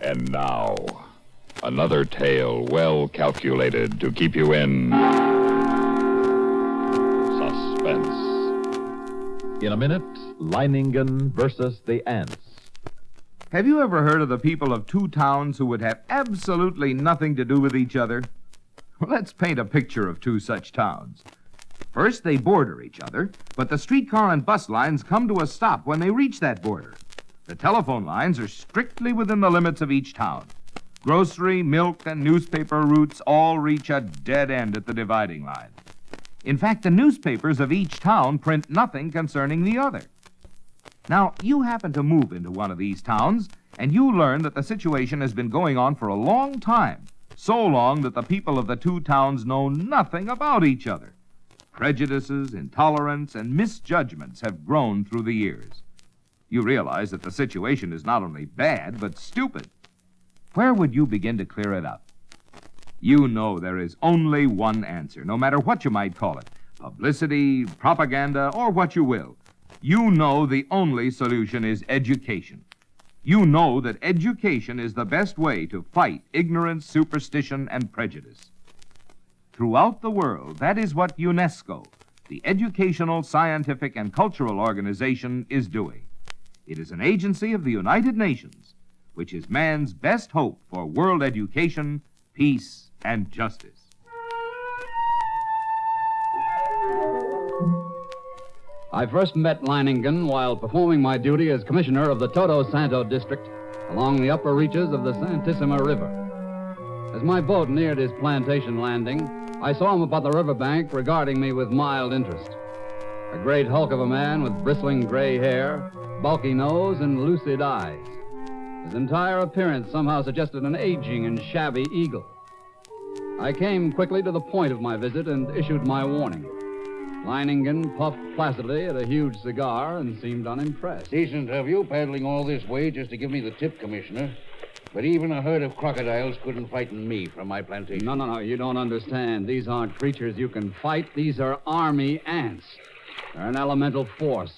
And now, another tale well calculated to keep you in suspense. In a minute, Leiningen Versus the Ants. Have you ever heard of the people of two towns who would have absolutely nothing to do with each other? Well, let's paint a picture of two such towns. First, they border each other, but the streetcar and bus lines come to a stop when they reach that border. The telephone lines are strictly within the limits of each town. Grocery, milk, and newspaper routes all reach a dead end at the dividing line. In fact, the newspapers of each town print nothing concerning the other. Now, you happen to move into one of these towns, and you learn that the situation has been going on for a long time, so long that the people of the two towns know nothing about each other. Prejudices, intolerance, and misjudgments have grown through the years. You realize that the situation is not only bad, but stupid. Where would you begin to clear it up? You know there is only one answer, no matter what you might call it. Publicity, propaganda, or what you will. You know the only solution is education. You know that education is the best way to fight ignorance, superstition, and prejudice. Throughout the world, that is what UNESCO, the Educational, Scientific, and Cultural Organization, is doing. It is an agency of the United Nations, which is man's best hope for world education, peace, and justice. I first met Leiningen while performing my duty as commissioner of the Toto Santo district along the upper reaches of the Santissima River. As my boat neared his plantation landing, I saw him upon the riverbank regarding me with mild interest. A great hulk of a man with bristling gray hair, bulky nose, and lucid eyes. His entire appearance somehow suggested an aging and shabby eagle. I came quickly to the point of my visit and issued my warning. Leiningen puffed placidly at a huge cigar and seemed unimpressed. Decent of you, paddling all this way just to give me the tip, Commissioner. But even a herd of crocodiles couldn't frighten me from my plantation. No, you don't understand. These aren't creatures you can fight. These are army ants. They're an elemental force.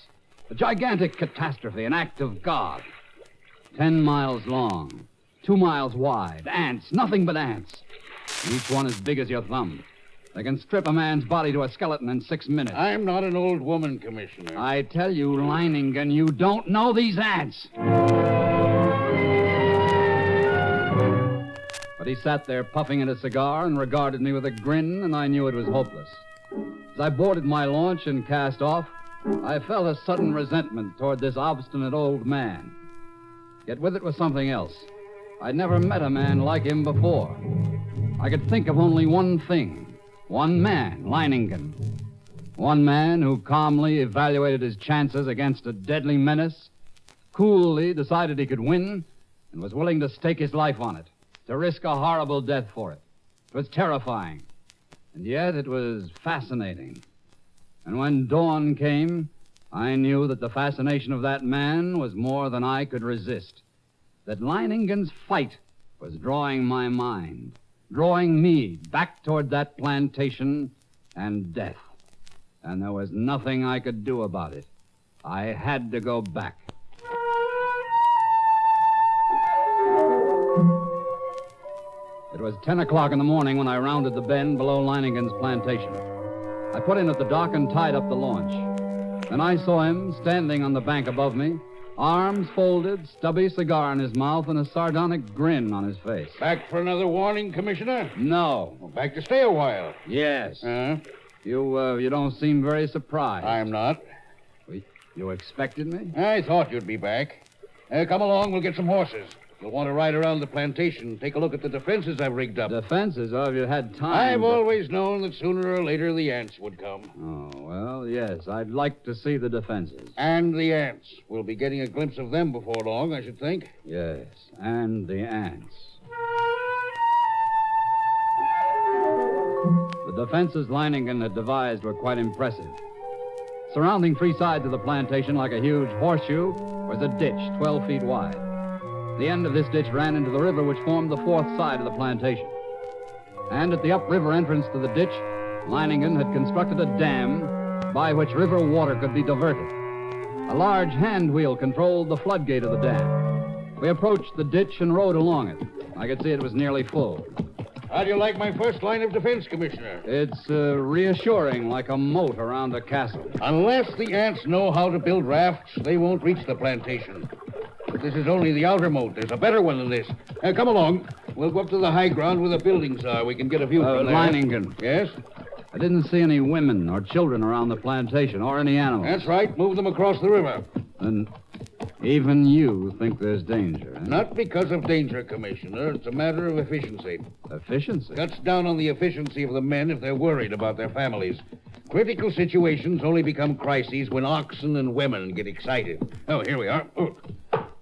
A gigantic catastrophe, an act of God. 10 miles long, 2 miles wide. Ants, nothing but ants. Each one as big as your thumb. They can strip a man's body to a skeleton in 6 minutes. I'm not an old woman, Commissioner. I tell you, Leiningen, you don't know these ants. But he sat there puffing at a cigar and regarded me with a grin, and I knew it was hopeless. As I boarded my launch and cast off, I felt a sudden resentment toward this obstinate old man. Yet with it was something else. I'd never met a man like him before. I could think of only one thing. One man, Leiningen. One man who calmly evaluated his chances against a deadly menace, coolly decided he could win, and was willing to stake his life on it, to risk a horrible death for it. It was terrifying, and yet it was fascinating. And when dawn came, I knew that the fascination of that man was more than I could resist. That Leiningen's fight was drawing my mind, drawing me back toward that plantation and death. And there was nothing I could do about it. I had to go back. It was 10 o'clock in the morning when I rounded the bend below Leiningen's plantation. I put in at the dock and tied up the launch. Then I saw him standing on the bank above me, arms folded, stubby cigar in his mouth, and a sardonic grin on his face. Back for another warning, Commissioner? No. Well, back to stay a while. Yes. You don't seem very surprised. I'm not. You expected me? I thought you'd be back. Come along, we'll get some horses. You'll want to ride around the plantation, take a look at the defenses I've rigged up. Defenses? Oh, have you had time? I've always known that sooner or later the ants would come. Oh, well, yes. I'd like to see the defenses. And the ants. We'll be getting a glimpse of them before long, I should think. Yes, and the ants. The defenses Leiningen had devised were quite impressive. Surrounding 3 sides of the plantation like a huge horseshoe was a ditch 12 feet wide. The end of this ditch ran into the river which formed the 4th side of the plantation. And at the upriver entrance to the ditch, Leiningen had constructed a dam by which river water could be diverted. A large hand wheel controlled the floodgate of the dam. We approached the ditch and rode along it. I could see it was nearly full. How do you like my first line of defense, Commissioner? It's reassuring, like a moat around a castle. Unless the ants know how to build rafts, they won't reach the plantation. But this is only the outer moat. There's a better one than this. Come along. We'll go up to the high ground where the buildings are. We can get a view from there. Leiningen. Yes? I didn't see any women or children around the plantation, or any animals. That's right. Move them across the river. And even you think there's danger, eh? Not because of danger, Commissioner. It's a matter of efficiency. Efficiency? Cuts down on the efficiency of the men if they're worried about their families. Critical situations only become crises when oxen and women get excited. Oh, here we are.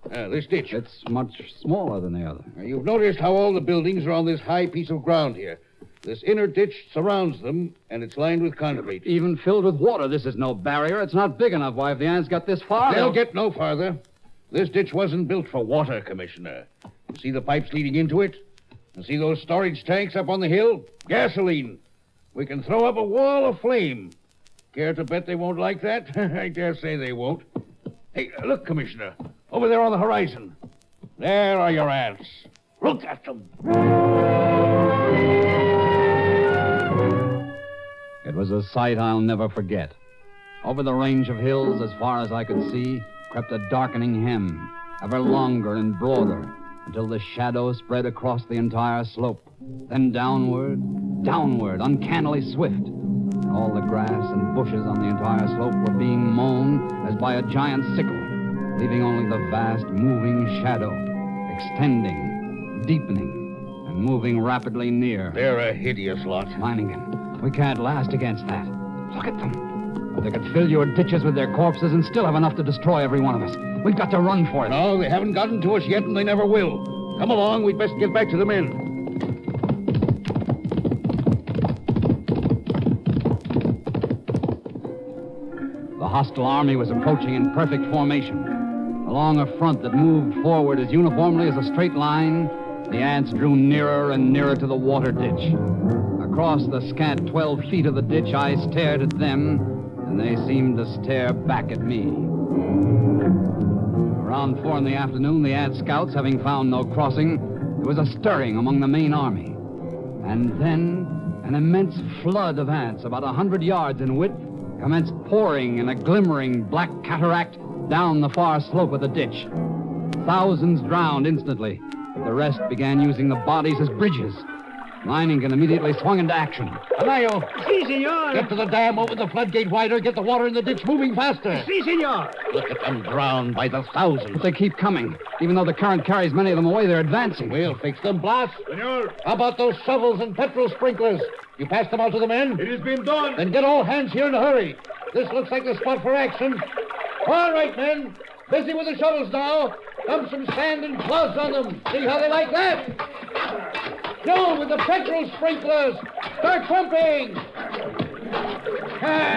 This ditch. It's much smaller than the other. You've noticed how all the buildings are on this high piece of ground here. This inner ditch surrounds them, and it's lined with concrete. Even filled with water, this is no barrier. It's not big enough. Why, if the ants got this far... They'll get no farther. This ditch wasn't built for water, Commissioner. You see the pipes leading into it? And see those storage tanks up on the hill? Gasoline. We can throw up a wall of flame. Care to bet they won't like that? I dare say they won't. Hey, look, Commissioner. Over there on the horizon. There are your ants. Look at them. It was a sight I'll never forget. Over the range of hills, as far as I could see, crept a darkening hem, ever longer and broader, until the shadow spread across the entire slope. Then downward, uncannily swift. And all the grass and bushes on the entire slope were being mown as by a giant sickle, leaving only the vast moving shadow, extending, deepening, and moving rapidly near. They're a hideous lot. Leiningen, we can't last against that. Look at them. They could fill your ditches with their corpses and still have enough to destroy every one of us. We've got to run for it. No, they haven't gotten to us yet, and they never will. Come along, we'd best get back to the men. The hostile army was approaching in perfect formation. Along a front that moved forward as uniformly as a straight line, the ants drew nearer and nearer to the water ditch. Across the scant 12 feet of the ditch, I stared at them, and they seemed to stare back at me. Around 4 in the afternoon, the ant scouts, having found no crossing, there was a stirring among the main army. And then an immense flood of ants, about 100 yards in width, commenced pouring in a glimmering black cataract down the far slope of the ditch. Thousands drowned instantly, but the rest began using the bodies as bridges. Leiningen immediately swung into action. Anayo! Si, senor. Get to the dam, open the floodgate wider, get the water in the ditch moving faster. Si, senor. Look at them drowned by the thousands. But they keep coming. Even though the current carries many of them away, they're advancing. We'll fix them, Blas. Senor, How about those shovels and petrol sprinklers? You passed them out to the men? it has been done. Then get all hands here in a hurry. This looks like the spot for action. All right, men. Busy with the shovels now. Dump some sand and clods on them. See how they like that? No, with the petrol sprinklers. Start pumping.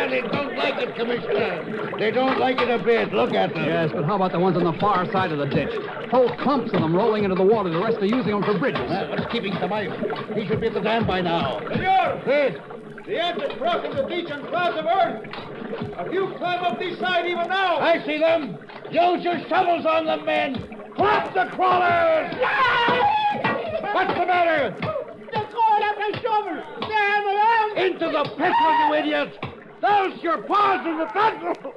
They don't like it, Commissioner. They don't like it a bit. Look at them. Yes, but how about the ones on the far side of the ditch? Whole clumps of them rolling into the water. The rest are using them for bridges. What's keeping Tobias? He should be at the dam by now. Senor, Yes. the ants are crossing the ditch on clouds of earth. A few climb up this side even now. I see them. Use your shovels on them, men. Clap the crawlers! What's the matter? They're calling up my shovel. They're around. Into the petrol, you idiot! Douse your paws in the petrol!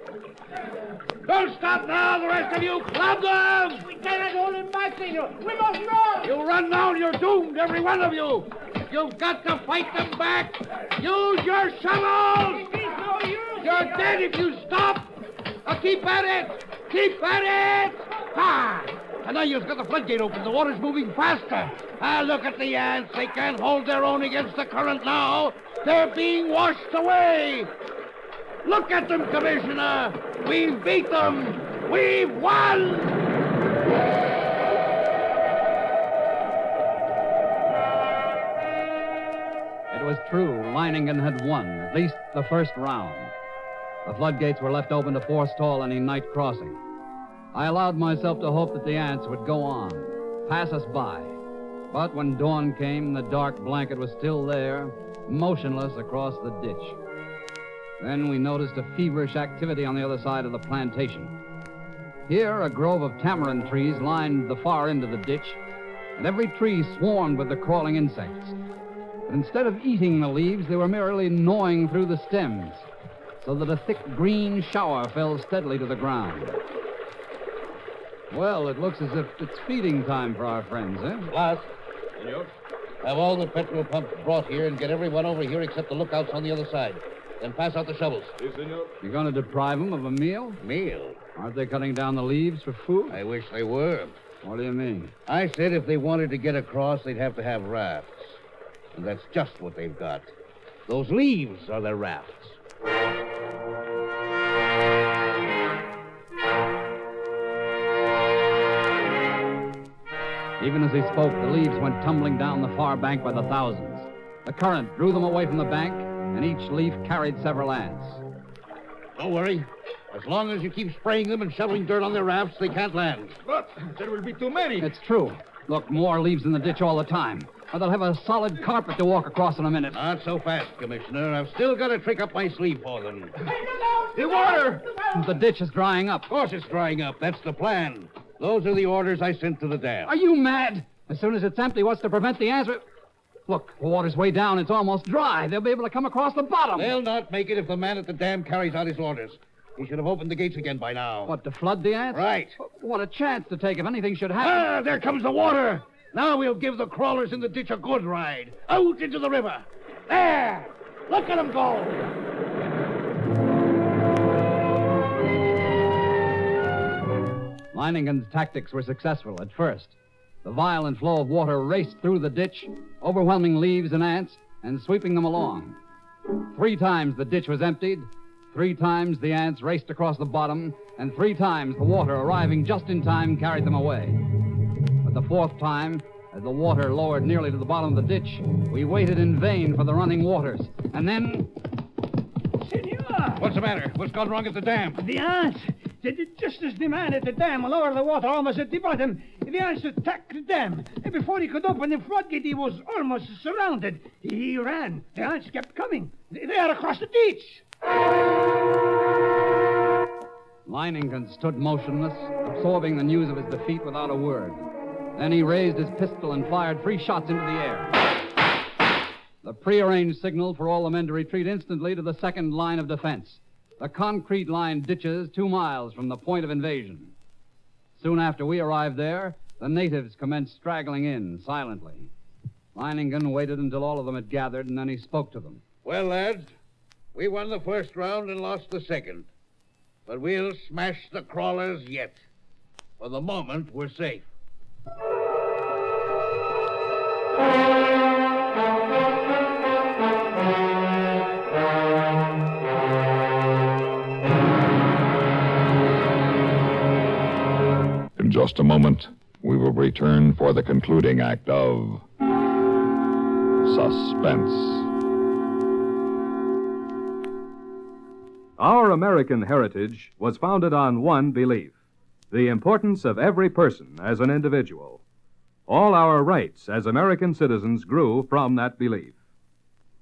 Don't stop now, the rest of you! Club them! We cannot hold him back, senor. We must run. You run now, you're doomed, every one of you! You've got to fight them back! Use your shovels! It is no use. You're dead if you stop! Now keep at it! Keep at it! Ah! And now you've got the floodgate open. The water's moving faster. Look at the ants. They can't hold their own against the current now. They're being washed away. Look at them, Commissioner. We've beat them. We've won! It was true. Leiningen had won, at least the first round. The floodgates were left open to forestall any night crossing. I allowed myself to hope that the ants would go on, pass us by. But when dawn came, the dark blanket was still there, motionless across the ditch. Then we noticed a feverish activity on the other side of the plantation. Here, a grove of tamarind trees lined the far end of the ditch, and every tree swarmed with the crawling insects. But instead of eating the leaves, they were merely gnawing through the stems, so that a thick green shower fell steadily to the ground. Well, it looks as if it's feeding time for our friends, eh? Blas. Senor. Have all the petrol pumps brought here and get everyone over here except the lookouts on the other side. Then pass out the shovels. Si, senor. You're going to deprive them of a meal? Meal? Aren't they cutting down the leaves for food? I wish they were. What do you mean? I said if they wanted to get across, they'd have to have rafts. And that's just what they've got. Those leaves are their rafts. Even as he spoke, the leaves went tumbling down the far bank by the thousands. The current drew them away from the bank, and each leaf carried several ants. Don't worry. As long as you keep spraying them and shoveling dirt on their rafts, they can't land. But there will be too many. It's true. Look, more leaves in the ditch all the time. Or they'll have a solid carpet to walk across in a minute. Not so fast, Commissioner. I've still got a trick up my sleeve for them. The water! The ditch is drying up. Of course it's drying up. That's the plan. Those are the orders I sent to the dam. Are you mad? As soon as it's empty, what's to prevent the ants? Look, the water's way down. It's almost dry. They'll be able to come across the bottom. They'll not make it if the man at the dam carries out his orders. He should have opened the gates again by now. What, to flood the ants? Right. What a chance to take if anything should happen. Ah, there comes the water. Now we'll give the crawlers in the ditch a good ride. Out into the river. There! Look at them go! Leiningen's tactics were successful at first. The violent flow of water raced through the ditch, overwhelming leaves and ants and sweeping them along. 3 times the ditch was emptied, 3 times the ants raced across the bottom, and 3 times the water, arriving just in time, carried them away. But the 4th time, as the water lowered nearly to the bottom of the ditch, we waited in vain for the running waters. And then... Senor! What's the matter? What's gone wrong at the dam? The ants! Just as the man at the dam lowered the water almost at the bottom, the ants attacked the dam. And before he could open the floodgate, he was almost surrounded. He ran. The ants kept coming. They are across the ditch. Leiningen stood motionless, absorbing the news of his defeat without a word. Then he raised his pistol and fired 3 shots into the air. The prearranged signal for all the men to retreat instantly to the second line of defense, the concrete-lined ditches 2 miles from the point of invasion. Soon after we arrived there, the natives commenced straggling in silently. Leiningen waited until all of them had gathered, and then he spoke to them. Well, lads, we won the first round and lost the second. But we'll smash the crawlers yet. For the moment, we're safe. In just a moment, we will return for the concluding act of Suspense. Our American heritage was founded on one belief: the importance of every person as an individual. All our rights as American citizens grew from that belief.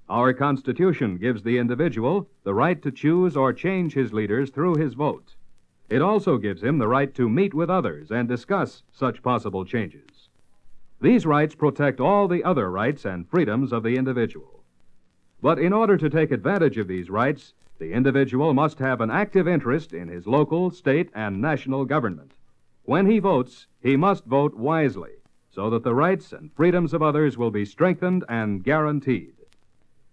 Our Constitution gives the individual the right to choose or change his leaders through his vote. It also gives him the right to meet with others and discuss such possible changes. These rights protect all the other rights and freedoms of the individual. But in order to take advantage of these rights, the individual must have an active interest in his local, state, and national government. When he votes, he must vote wisely, so that the rights and freedoms of others will be strengthened and guaranteed.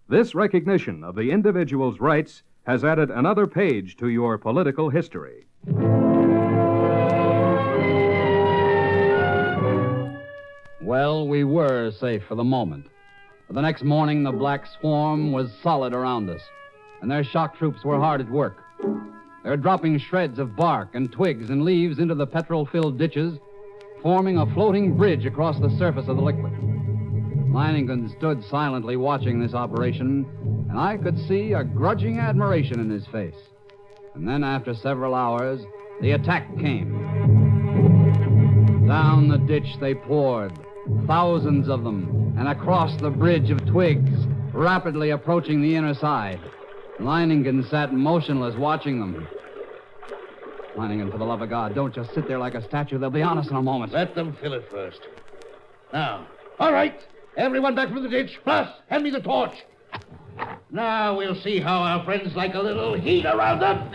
This recognition of the individual's rights has added another page to your political history. Well, we were safe for the moment. But the next morning, the black swarm was solid around us, and their shock troops were hard at work. They were dropping shreds of bark and twigs and leaves into the petrol-filled ditches, forming a floating bridge across the surface of the liquid. Leiningen stood silently watching this operation, and I could see a grudging admiration in his face. And then, after several hours, the attack came. Down the ditch they poured, thousands of them, and across the bridge of twigs, rapidly approaching the inner side. Leiningen sat motionless watching them. Leiningen, for the love of God, don't just sit there like a statue. They'll be on us in a moment. Let them fill it first. Now, all right. Everyone back from the ditch. Plus, hand me the torch. Now we'll see how our friends like a little heat around them.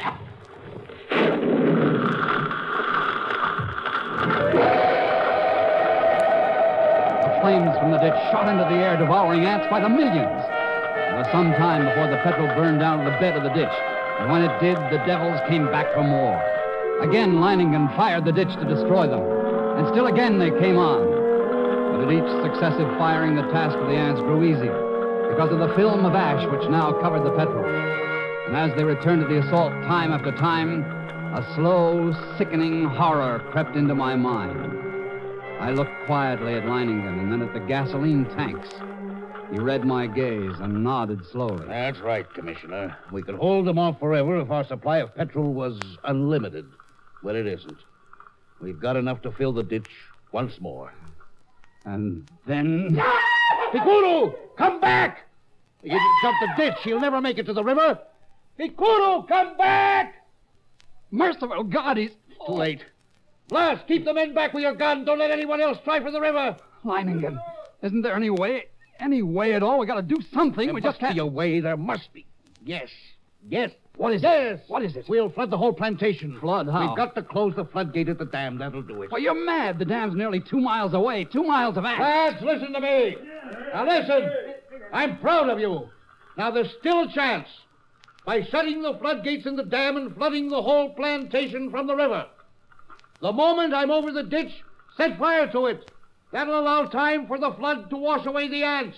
The flames from the ditch shot into the air, devouring ants by the millions. It was some time before the petrol burned down to the bed of the ditch. And when it did, the devils came back for more. Again, Leiningen fired the ditch to destroy them. And still again they came on. But at each successive firing, the task of the ants grew easier because of the film of ash which now covered the petrol. And as they returned to the assault time after time, a slow, sickening horror crept into my mind. I looked quietly at Leiningen and then at the gasoline tanks. He read my gaze and nodded slowly. That's right, Commissioner. We could hold them off forever if our supply of petrol was unlimited. But it isn't. We've got enough to fill the ditch once more. And then... Pikuru, come back! He didn't jump the ditch. He'll never make it to the river. Pikuru, come back! Merciful God, he's... Too late. Blas, keep the men back with your gun. Don't let anyone else try for the river. Leiningen, isn't there any way at all? We got to do something. There We must just can't... be a way. There must be. Yes. What is Yes. it? What is it? We'll flood the whole plantation. Flood? How? We've got to close the floodgate at the dam. That'll do it. Well, you're mad. The dam's nearly 2 miles away. 2 miles of ash. Lads, listen to me. Now listen. I'm proud of you. Now there's still a chance. By shutting the floodgates in the dam and flooding the whole plantation from the river. The moment I'm over the ditch, set fire to it. That'll allow time for the flood to wash away the ants.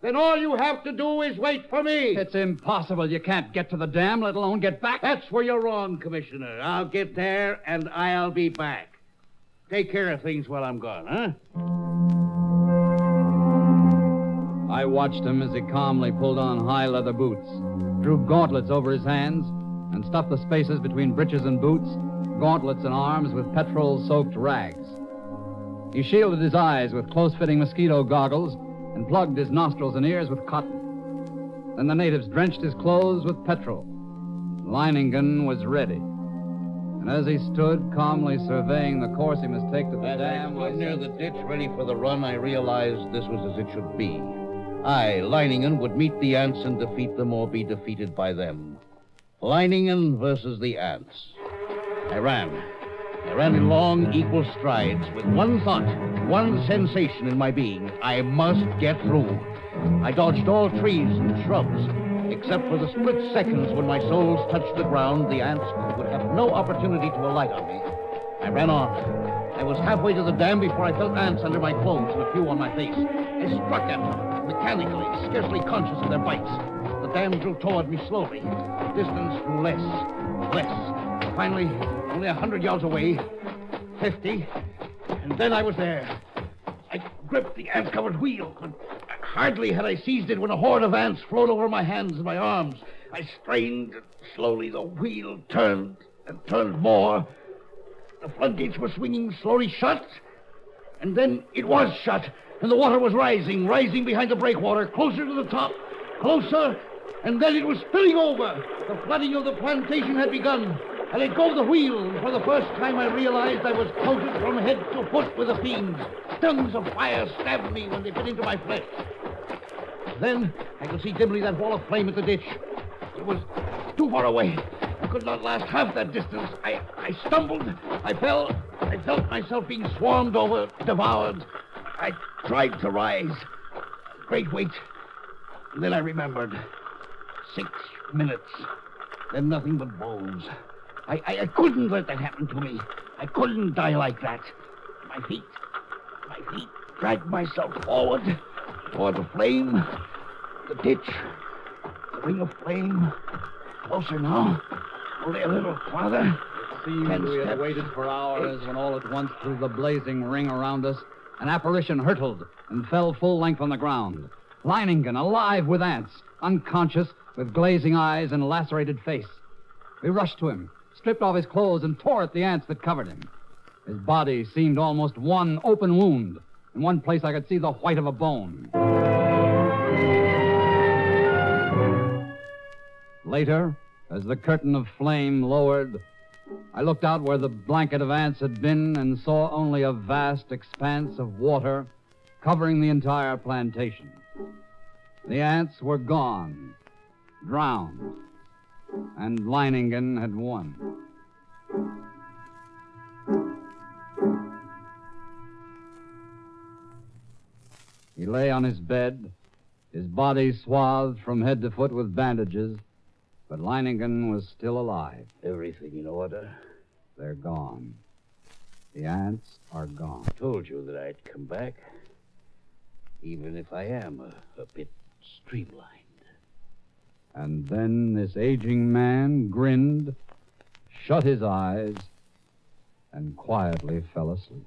Then all you have to do is wait for me. It's impossible. You can't get to the dam, let alone get back. That's where you're wrong, Commissioner. I'll get there, and I'll be back. Take care of things while I'm gone, huh? I watched him as he calmly pulled on high leather boots, drew gauntlets over his hands, and stuffed the spaces between breeches and boots, gauntlets and arms with petrol-soaked rags. He shielded his eyes with close-fitting mosquito goggles and plugged his nostrils and ears with cotton. Then the natives drenched his clothes with petrol. Leiningen was ready. And as he stood calmly surveying the course he must take to the dam... I near the ditch, ready for the run, I realized this was as it should be. I, Leiningen, would meet the ants and defeat them or be defeated by them. Leiningen versus the ants. I ran in long, equal strides with one thought, one sensation in my being. I must get through. I dodged all trees and shrubs, except for the split seconds when my soles touched the ground. The ants would have no opportunity to alight on me. I ran on. I was halfway to the dam before I felt ants under my clothes and a few on my face. I struck at them, mechanically, scarcely conscious of their bites. The dam drew toward me slowly. The distance grew less. Finally, only 100 yards away, 50, and then I was there. I gripped the ant-covered wheel, but hardly had I seized it when a horde of ants flowed over my hands and my arms. I strained, and slowly the wheel turned and turned more. The floodgates were swinging slowly shut, and then it was shut, and the water was rising behind the breakwater, closer to the top, closer, and then it was spilling over. The flooding of the plantation had begun. I let go of the wheel, and for the first time I realized I was coated from head to foot with the fiends. Tongues of fire stabbed me when they bit into my flesh. Then I could see dimly that wall of flame at the ditch. It was too far away. I could not last half that distance. I stumbled. I fell. I felt myself being swarmed over, devoured. I tried to rise. Great weight. And then I remembered. 6 minutes. Then nothing but bones. I couldn't let that happen to me. I couldn't die like that. My feet dragged myself forward toward the flame, the ditch, the ring of flame. Closer now. Only a little farther. It seemed we had waited for hours when all at once, through the blazing ring around us, an apparition hurtled and fell full length on the ground. Leiningen, alive with ants, unconscious, with glazing eyes and lacerated face. We rushed to him, stripped off his clothes, and tore at the ants that covered him. His body seemed almost one open wound. In one place I could see the white of a bone. Later, as the curtain of flame lowered, I looked out where the blanket of ants had been and saw only a vast expanse of water covering the entire plantation. The ants were gone, drowned, and Leiningen had won. He lay on his bed, his body swathed from head to foot with bandages, but Leiningen was still alive. Everything in order. They're gone. The ants are gone. I told you that I'd come back, even if I am a bit streamlined. And then this aging man grinned, shut his eyes, and quietly fell asleep.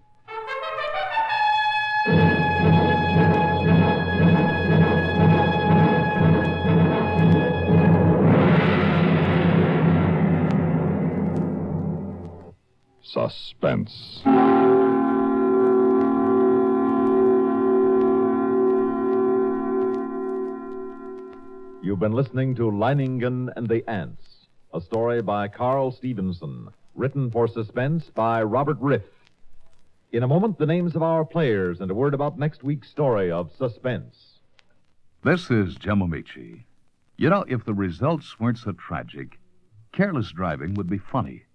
Suspense. You've been listening to Leiningen and the Ants, a story by Carl Stephenson, written for Suspense by Robert Ryf. In a moment, the names of our players and a word about next week's story of Suspense. This is Jim Amici. You know, if the results weren't so tragic, careless driving would be funny.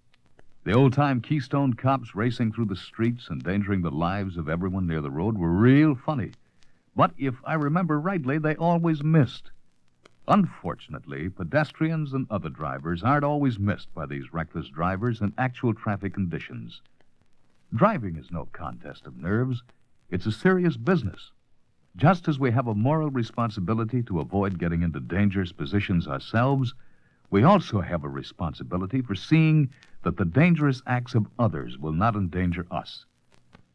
The old-time Keystone cops racing through the streets, endangering the lives of everyone near the road, were real funny. But if I remember rightly, they always missed. Unfortunately, pedestrians and other drivers aren't always missed by these reckless drivers in actual traffic conditions. Driving is no contest of nerves. It's a serious business. Just as we have a moral responsibility to avoid getting into dangerous positions ourselves, we also have a responsibility for seeing that the dangerous acts of others will not endanger us.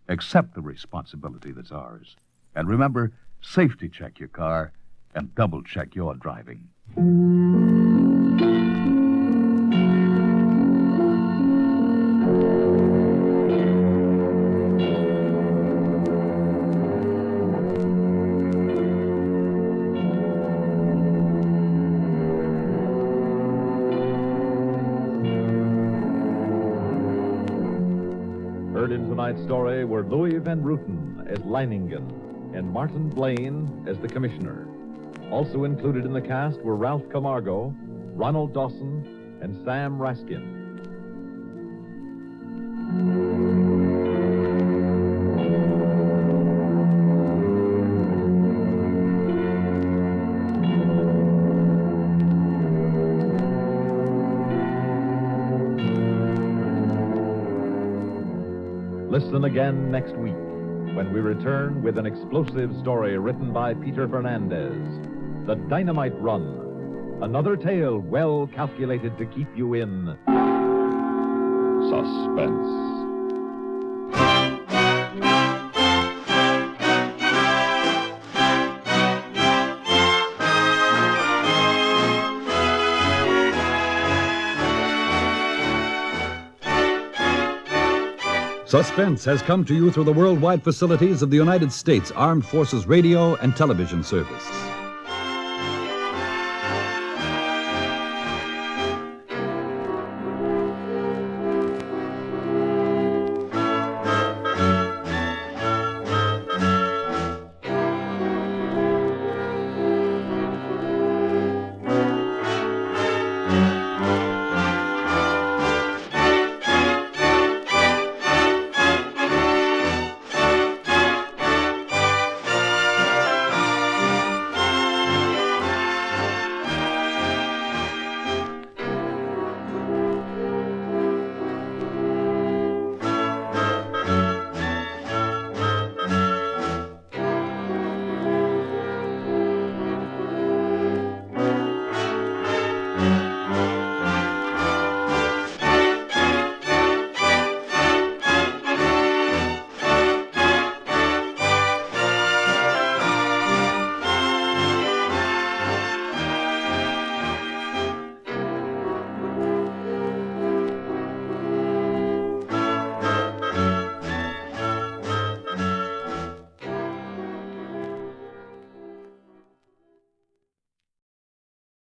Accept the responsibility that's ours. And remember, safety check your car and double check your driving. Heard in tonight's story were Luis Van Rooten as Leiningen and Martin Blaine as the commissioner. Also included in the cast were Ralph Camargo, Ronald Dawson, and Sam Raskin. Listen again next week when we return with an explosive story written by Peter Fernandez, The Dynamite Run, another tale well calculated to keep you in Suspense. Suspense has come to you through the worldwide facilities of the United States Armed Forces Radio and Television Service.